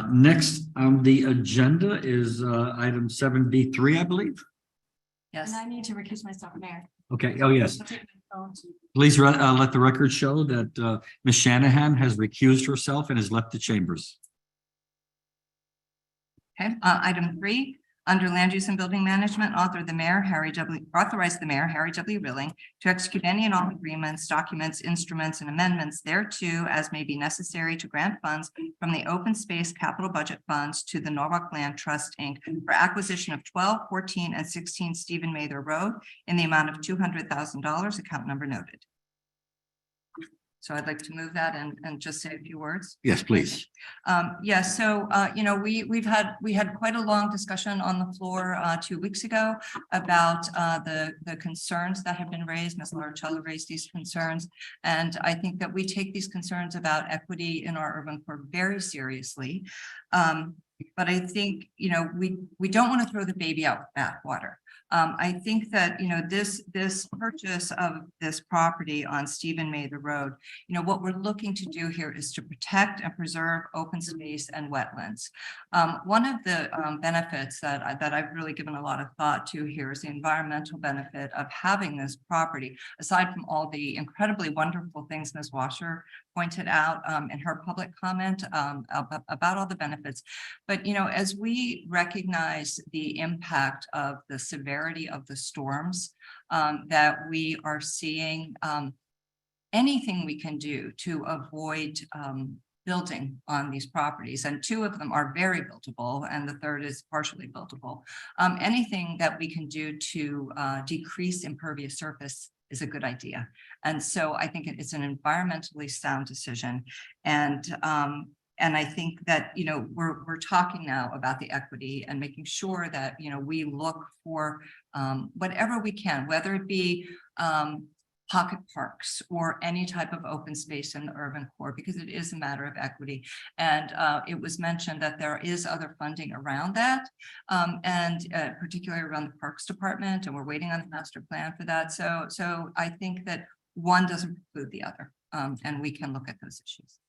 Next on the agenda is item 7B3, I believe. Yes. And I need to recuse myself, Mayor. Okay. Oh, yes. I'll take my phone to- Please let the record show that Ms. Shanahan has recused herself and has left the chambers. Okay, item 3, under land use and building management, authorize the mayor, Harry W. Rilling, to execute any and all agreements, documents, instruments, and amendments thereto as may be necessary to grant funds from the open space capital budget funds to the Norwalk Land Trust, Inc. for acquisition of 12, 14, and 16 Stephen Mather Road in the amount of $200,000, account number noted. So I'd like to move that and just say a few words. Yes, please. So we had quite a long discussion on the floor 2 weeks ago about the concerns that have been raised. Ms. Larcella raised these concerns, and I think that we take these concerns about equity in our urban core very seriously. But I think we don't want to throw the baby out with bathwater. I think that, this purchase of this property on Stephen Mather Road, what we're looking to do here is to protect and preserve open space and wetlands. One of the benefits that I've really given a lot of thought to here is the environmental benefit of having this property, aside from all the incredibly wonderful things Ms. Washer pointed out in her public comment about all the benefits. But, as we recognize the impact of the severity of the storms that we are seeing, anything we can do to avoid building on these properties, and 2 of them are very buildable, and the 3rd is partially buildable. Anything that we can do to decrease impervious surface is a good idea. And so I think it's an environmentally sound decision. And I think that, we're talking now about the equity and making sure that, we look for whatever we can, whether it be pocket parks or any type of open space in the urban core, because it is a matter of equity. And it was mentioned that there is other funding around that, and particularly around the Parks Department, and we're waiting on the master plan for that. So I think that one doesn't preclude the other, and we can look at those issues.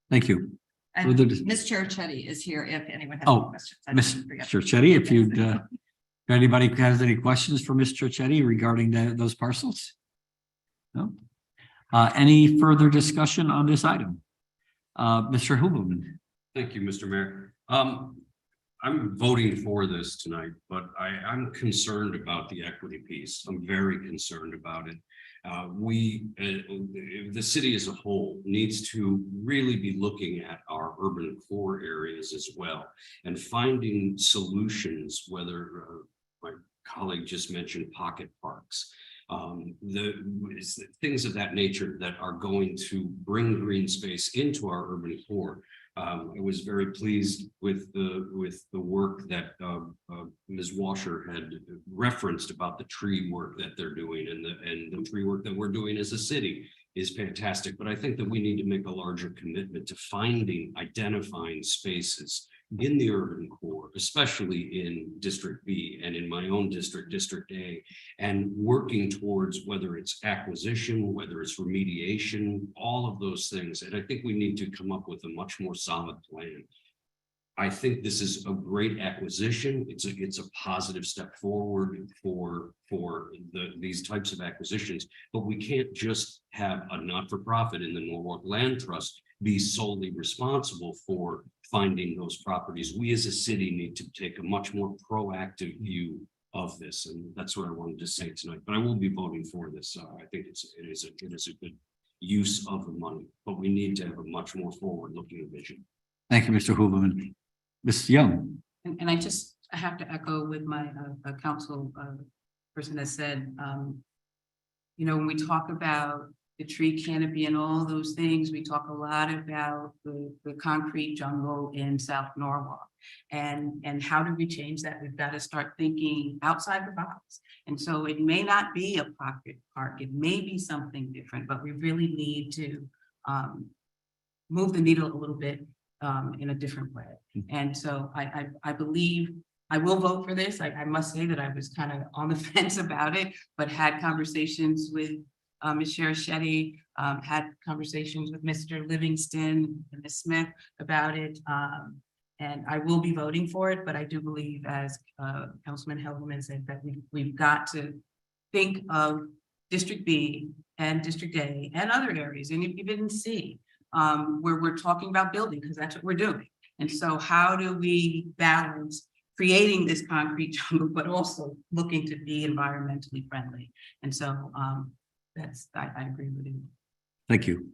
Thank you. And Further Ms. Cherichetti is here if anyone has Oh, any questions. I Ms. didn't forget. Cherichetti, if you'd, if anybody has any questions for Ms. Cherichetti regarding those parcels? No? Any further discussion on this item? Mr. Huberman. Thank you, Mr. Mayor. I'm voting for this tonight, but I'm concerned about the equity piece. I'm very concerned about it. The city as a whole needs to really be looking at our urban core areas as well and finding solutions, whether my colleague just mentioned pocket parks, things of that nature that are going to bring green space into our urban core. I was very pleased with the work that Ms. Washer had referenced about the tree work that they're doing, and the tree work that we're doing as a city is fantastic. But I think that we need to make a larger commitment to identifying spaces in the urban core, especially in District B and in my own district, District A, and working towards whether it's acquisition, whether it's remediation, all of those things. And I think we need to come up with a much more solid plan. I think this is a great acquisition. It's a positive step forward for these types of acquisitions, but we can't just have a not-for-profit in the Norwalk Land Trust be solely responsible for finding those properties. We as a city need to take a much more proactive view of this, and that's what I wanted to say tonight. But I will be voting for this. I think it is a good use of the money, but we need to have a much more forward-looking vision. Thank you, Mr. Huberman. Ms. Young. And I have to echo with my council person that said, when we talk about the tree canopy and all those things, we talk a lot about the concrete jungle in South Norwalk. And how do we change that? We've got to start thinking outside the box. And so it may not be a pocket park, it may be something different, but we really need to move the needle a little bit in a different way. And so I believe I will vote for this. I must say that I was kind of on the fence about it, but had conversations with Ms. Cherichetti, had conversations with Mr. Livingston and Ms. Smith about it. And I will be voting for it, but I do believe, as Councilman Helgeman said, that we've got to think of District B and District A and other areas, and even C, where we're talking about building, because that's what we're doing. And so how do we balance creating this concrete jungle, but also looking to be environmentally friendly? And so I agree with you. Thank you.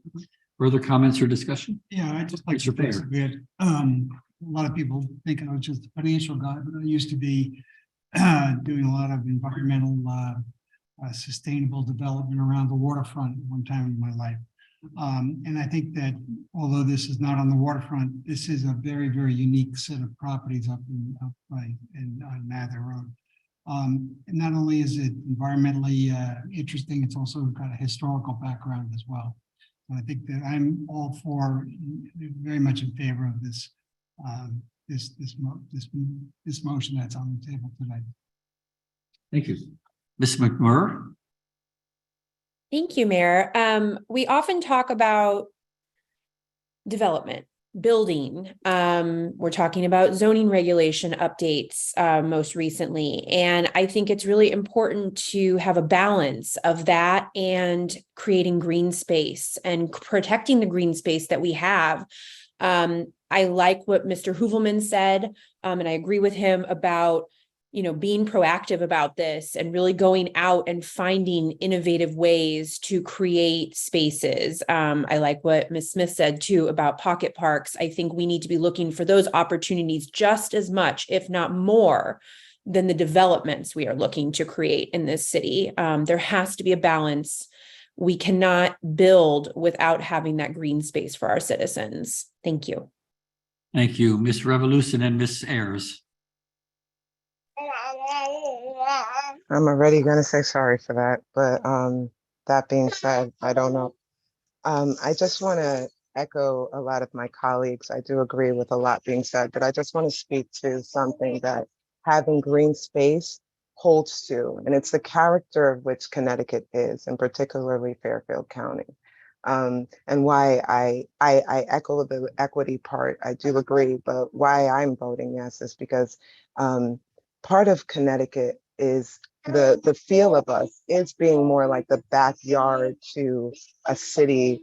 Further comments or discussion? Yeah, I just like to Mr. say that a lot of people think I was just a financial guy, but I used to be doing a lot of environmental sustainable development around the waterfront at one time in my life. And I think that although this is not on the waterfront, this is a very, very unique set of properties up on Mather Road. And not only is it environmentally interesting, it's also got a historical background as well. So I think that I'm all for, very much in favor of this this motion that's on the table tonight. Thank you. Ms. McMurray? Thank you, Mayor. We often talk about development, building. We're talking about zoning regulation updates most recently. And I think it's really important to have a balance of that and creating green space and protecting the green space that we have. I like what Mr. Hoovelman said, and I agree with him about being proactive about this and really going out and finding innovative ways to create spaces. I like what Ms. Smith said too about pocket parks. I think we need to be looking for those opportunities just as much, if not more, than the developments we are looking to create in this city. There has to be a balance. We cannot build without having that green space for our citizens. Thank you. Thank you, Ms. Revolution and Ms. Ayers. I'm already gonna say sorry for that, but that being said, I don't know. I just want to echo a lot of my colleagues. I do agree with a lot being said, but I just want to speak to something that having green space holds to, and it's the character of which Connecticut is, and particularly Fairfield County. And why I echo the equity part, I do agree, but why I'm voting yes is because part of Connecticut is the feel of us is being more like the backyard to a city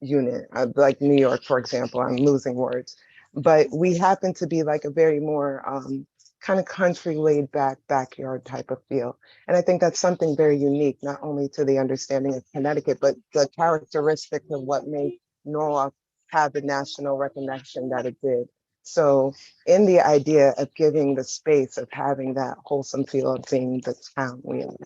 unit, like New York, for example. I'm losing words, but we happen to be like a very more kind of country laid back backyard type of feel. And I think that's something very unique, not only to the understanding of Connecticut, but the characteristics of what made Norwalk have the national recognition that it did. So in the idea of giving the space of having that wholesome feel of being the town we are,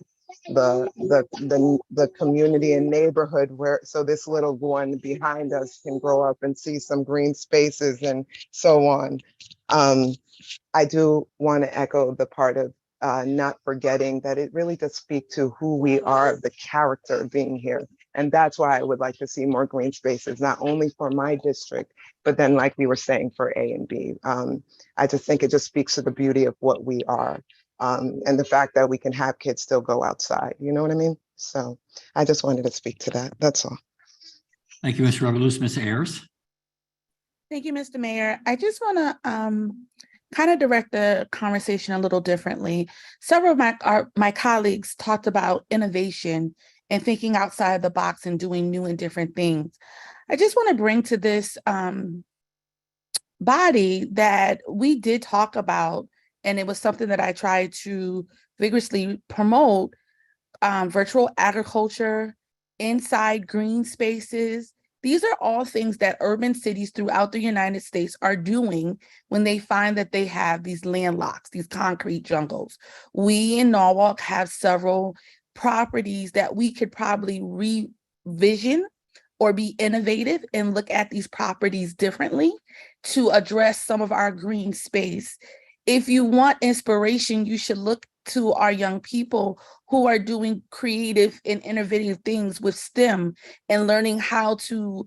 the community and neighborhood where, so this little one behind us can grow up and see some green spaces and so on. I do want to echo the part of not forgetting that it really does speak to who we are, the character of being here. And that's why I would like to see more green spaces, not only for my district, but then like we were saying for A and B. I just think it just speaks to the beauty of what we are and the fact that we can have kids still go outside. You know what I mean? So I just wanted to speak to that. That's all. Thank you, Ms. Revolution. Ms. Ayers. Thank you, Mr. Mayor. I just want to kind of direct the conversation a little differently. Several of my colleagues talked about innovation and thinking outside the box and doing new and different things. I just want to bring to this body that we did talk about, and it was something that I tried to vigorously promote, virtual agriculture, inside green spaces. These are all things that urban cities throughout the United States are doing when they find that they have these landlocks, these concrete jungles. We in Norwalk have several properties that we could probably revision or be innovative and look at these properties differently to address some of our green space. If you want inspiration, you should look to our young people who are doing creative and innovative things with STEM and learning how to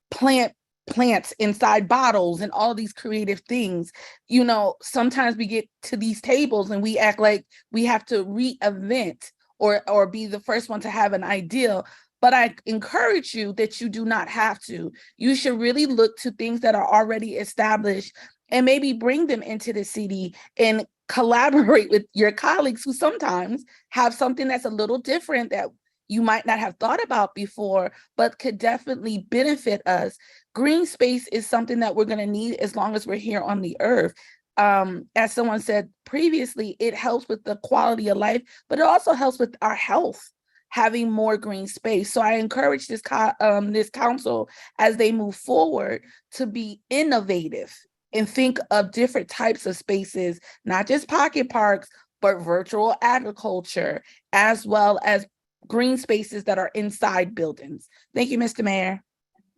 plant plants inside bottles and all these creative things. You know, sometimes we get to these tables and we act like we have to reinvent or be the first one to have an idea. But I encourage you that you do not have to. You should really look to things that are already established and maybe bring them into the city and collaborate with your colleagues who sometimes have something that's a little different that you might not have thought about before, but could definitely benefit us. Green space is something that we're going to need as long as we're here on the earth. As someone said previously, it helps with the quality of life, but it also helps with our health, having more green space. So I encourage this council as they move forward to be innovative and think of different types of spaces, not just pocket parks, but virtual agriculture, as well as green spaces that are inside buildings. Thank you, Mr. Mayor.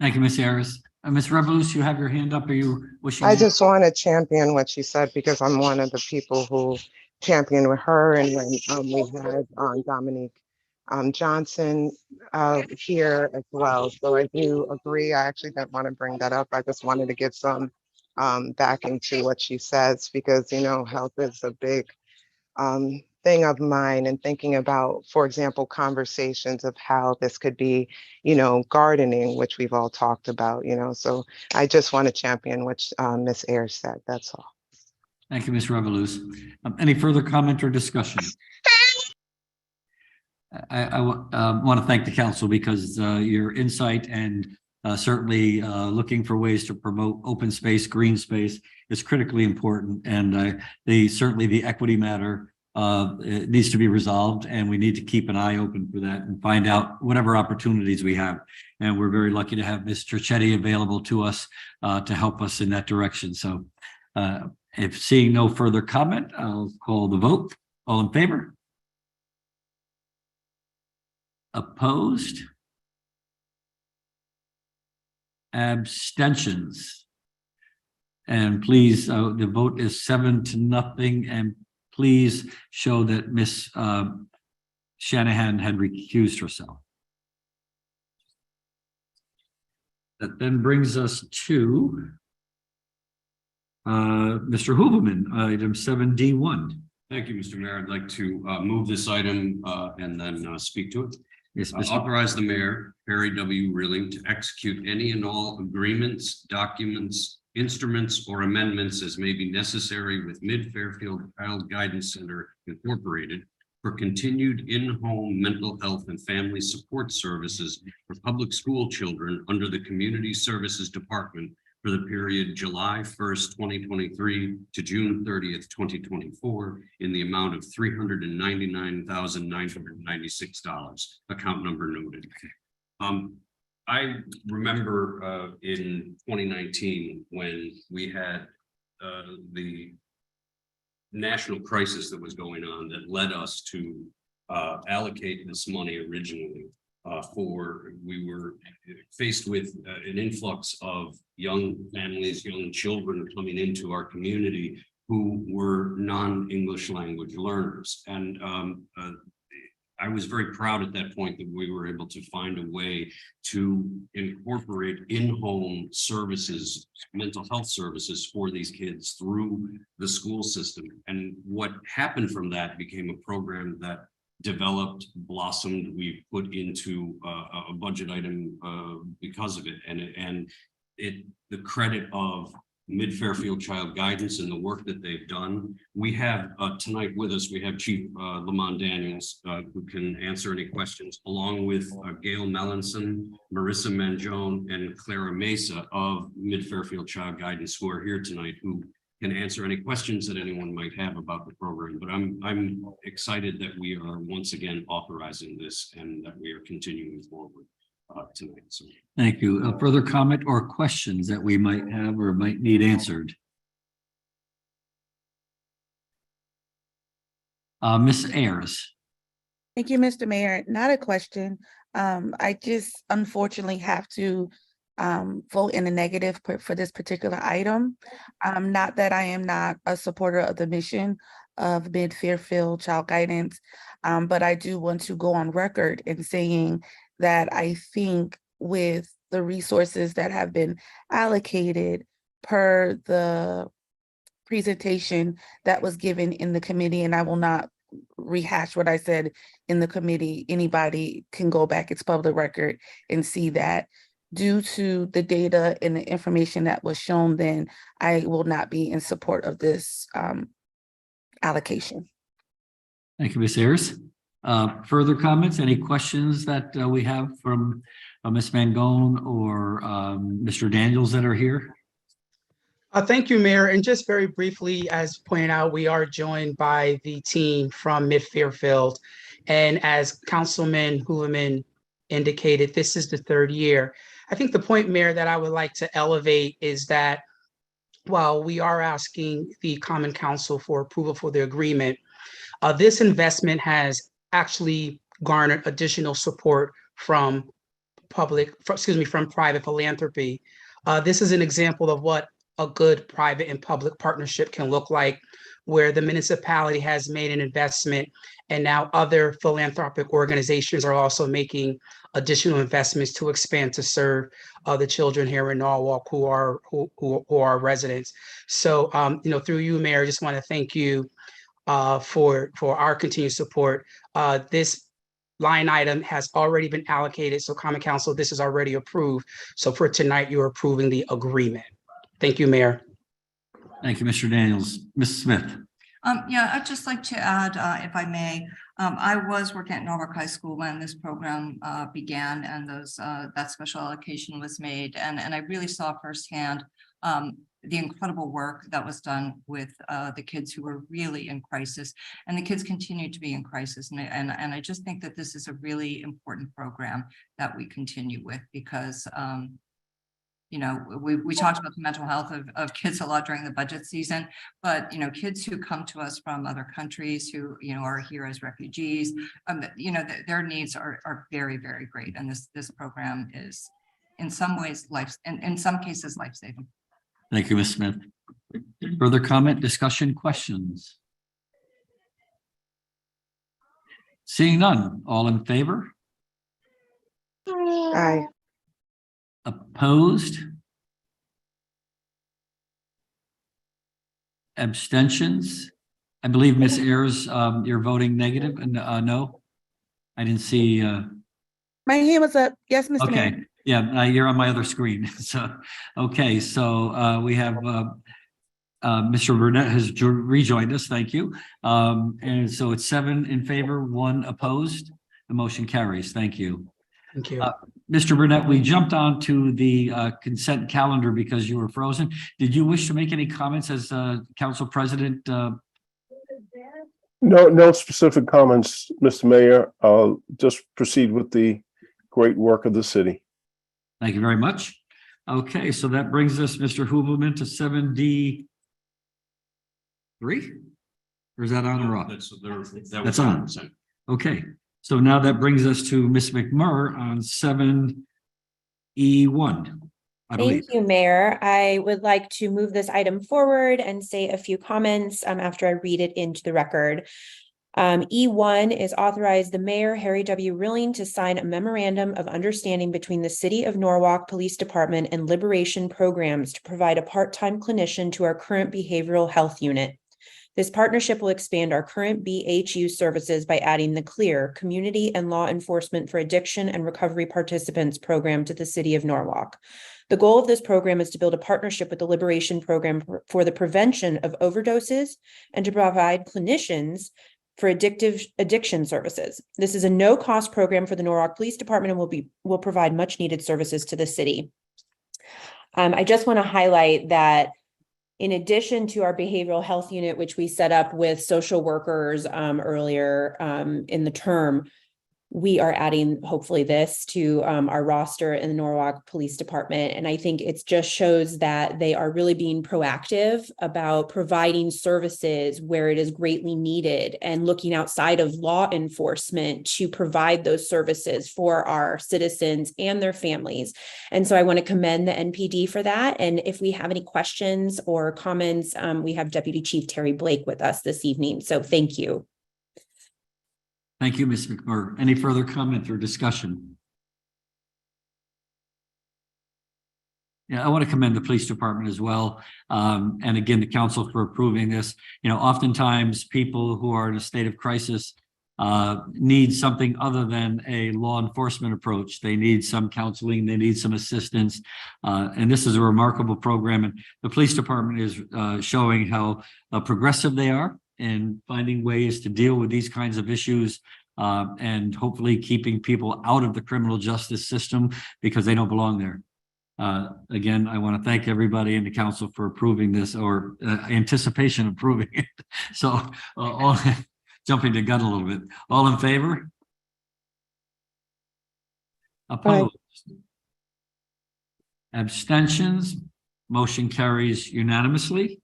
Thank you, Ms. Ayers. Ms. Revolution, you have your hand up. Are you wishing? I just want to champion what she said because I'm one of the people who championed with her, and when we had Dominique Johnson here as well. So I do agree. I actually didn't want to bring that up. I just wanted to give some backing to what she says, because, you know, health is a big thing of mine, and thinking about, for example, conversations of how this could be, you know, gardening, which we've all talked about, you know, so I just want to champion what Ms. Ayers said. That's all. Thank you, Ms. Revelous. Any further comment or discussion? I want to thank the council because your insight and certainly looking for ways to promote open space, green space is critically important. And certainly the equity matter it needs to be resolved, and we need to keep an eye open for that and find out whatever opportunities we have. And we're very lucky to have Ms. Trichetti available to us to help us in that direction. So if seeing no further comment, I'll call the vote. All in favor? Opposed? Abstentions? And please, the vote is 7-0, and please show that Ms. Shanahan had recused herself. That then brings us to Mr. Huberman, item 7D1. Thank you, Mr. Mayor. I'd like to move this item and then speak to it. Yes, Authorize the mayor, Perry W. Rilling, to execute any and all agreements, documents, instruments, or amendments as may be necessary with Mid-Fairfield Child Guidance Center Incorporated for continued in-home mental health and family support services for public school children under the Community Services Department for the period July 1st, 2023 to June 30th, 2024 in the amount of $399,996, account number noted. I remember in 2019 when we had the national crisis that was going on that led us to allocate this money originally we were faced with an influx of young families, young children coming into our community who were non-English language learners. And I was very proud at that point that we were able to find a way to incorporate in-home services, mental health services for these kids through the school system. And what happened from that became a program that developed, blossomed. We put into a budget item because of it, and the credit of Mid-Fairfield Child Guidance and the work that they've done. We have tonight with us, we have Chief Lamont Daniels, who can answer any questions, along with Gail Melanson, Marissa Manjone, and Clara Mesa of Mid-Fairfield Child Guidance, who are here tonight, who can answer any questions that anyone might have about the program. But I'm excited that we are once again authorizing this and that we are continuing forward tonight. So Thank you. Further comment or questions that we might have or might need answered? Ms. Ayers. Thank you, Mr. Mayor. Not a question. I just unfortunately have to vote in the negative for this particular item. Not that I am not a supporter of the mission of Mid-Fairfield Child Guidance, but I do want to go on record in saying that I think with the resources that have been allocated per the presentation that was given in the committee, and I will not rehash what I said in the committee, anybody can go back, it's public record, and see that. Due to the data and the information that was shown, then I will not be in support of this allocation. Thank you, Ms. Ayers. Further comments, any questions that we have from Ms. Mangone or Mr. Daniels that are here? Thank you, Mayor. And just very briefly, as pointed out, we are joined by the team from Mid-Fairfield. And as Councilman Hulaman indicated, this is the third year. I think the point, Mayor, that I would like to elevate is that while we are asking the Common Council for approval for the agreement, this investment has actually garnered additional support from private philanthropy. This is an example of what a good private and public partnership can look like, where the municipality has made an investment and now other philanthropic organizations are also making additional investments to expand to serve the children here in Norwalk who are residents. So, through you, Mayor, I just want to thank you for our continued support. This line item has already been allocated. So Common Council, this is already approved. So for tonight, you're approving the agreement. Thank you, Mayor. Thank you, Mr. Daniels. Ms. Smith. Yeah, I'd just like to add, if I may, I was working at Norwalk High School when this program began and that special allocation was made. And I really saw firsthand the incredible work that was done with the kids who were really in crisis, and the kids continue to be in crisis. And I just think that this is a really important program that we continue with, because we talked about the mental health of kids a lot during the budget season, but kids who come to us from other countries who are here as refugees, their needs are very, very great, and this program is in some ways in some cases life-saving. Thank you, Ms. Smith. Further comment, discussion, questions? Seeing none, all in favor? Aye. Opposed? Abstentions? I believe, Ms. Ayers, you're voting negative and no? I didn't see. My hand was up. Yes, Mr. Okay, Mayor. yeah, you're on my other screen. So, okay, so we have Mr. Burnett has rejoined us. Thank you. And so it's 7 in favor, 1 opposed. The motion carries. Thank you. Thank you. Mr. Burnett, we jumped on to the consent calendar because you were frozen. Did you wish to make any comments as council president? No specific comments, Mr. Mayor. I'll just proceed with the great work of the city. Thank you very much. Okay, so that brings us, Mr. Hooverman, to 7D3? Or is that on or off? That's on. Okay, so now that brings us to Ms. McMurr on 7E1. I believe. Thank you, Mayor. I would like to move this item forward and say a few comments after I read it into the record. E1 is authorize the mayor, Harry W. Rilling, to sign a memorandum of understanding between the City of Norwalk Police Department and Liberation Programs to provide a part-time clinician to our current behavioral health unit. This partnership will expand our current BHU services by adding the CLEAR Community and Law Enforcement for Addiction and Recovery Participants program to the City of Norwalk. The goal of this program is to build a partnership with the Liberation Program for the prevention of overdoses and to provide clinicians for addiction services. This is a no-cost program for the Norwalk Police Department and will provide much-needed services to the city. I just want to highlight that in addition to our behavioral health unit, which we set up with social workers earlier in the term, we are adding hopefully this to our roster in the Norwalk Police Department. And I think it just shows that they are really being proactive about providing services where it is greatly needed and looking outside of law enforcement to provide those services for our citizens and their families. And so I want to commend the NPD for that. And if we have any questions or comments, we have Deputy Chief Terry Blake with us this evening. So thank you. Thank you, Ms. McMurr. Any further comment or discussion? Yeah, I want to commend the police department as well. And again, the council for approving this. Oftentimes people who are in a state of crisis need something other than a law enforcement approach. They need some counseling, they need some assistance. And this is a remarkable program. And the police department is showing how progressive they are and finding ways to deal with these kinds of issues and hopefully keeping people out of the criminal justice system because they don't belong there. Again, I want to thank everybody in the council for approving this or anticipation of approving it. So all jumping the gun a little bit. All in favor? Opposed? Abstentions? Motion carries unanimously.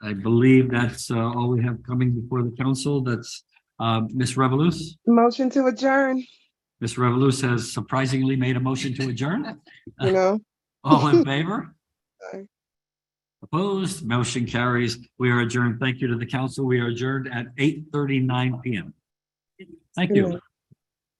I believe that's all we have coming before the council. That's Ms. Revolus. Motion to adjourn. Ms. Revolus has surprisingly made a motion to adjourn. All in favor? Aye. Opposed, motion carries. We are adjourned. Thank you to the council. We are adjourned at 8:39 PM. Thank you.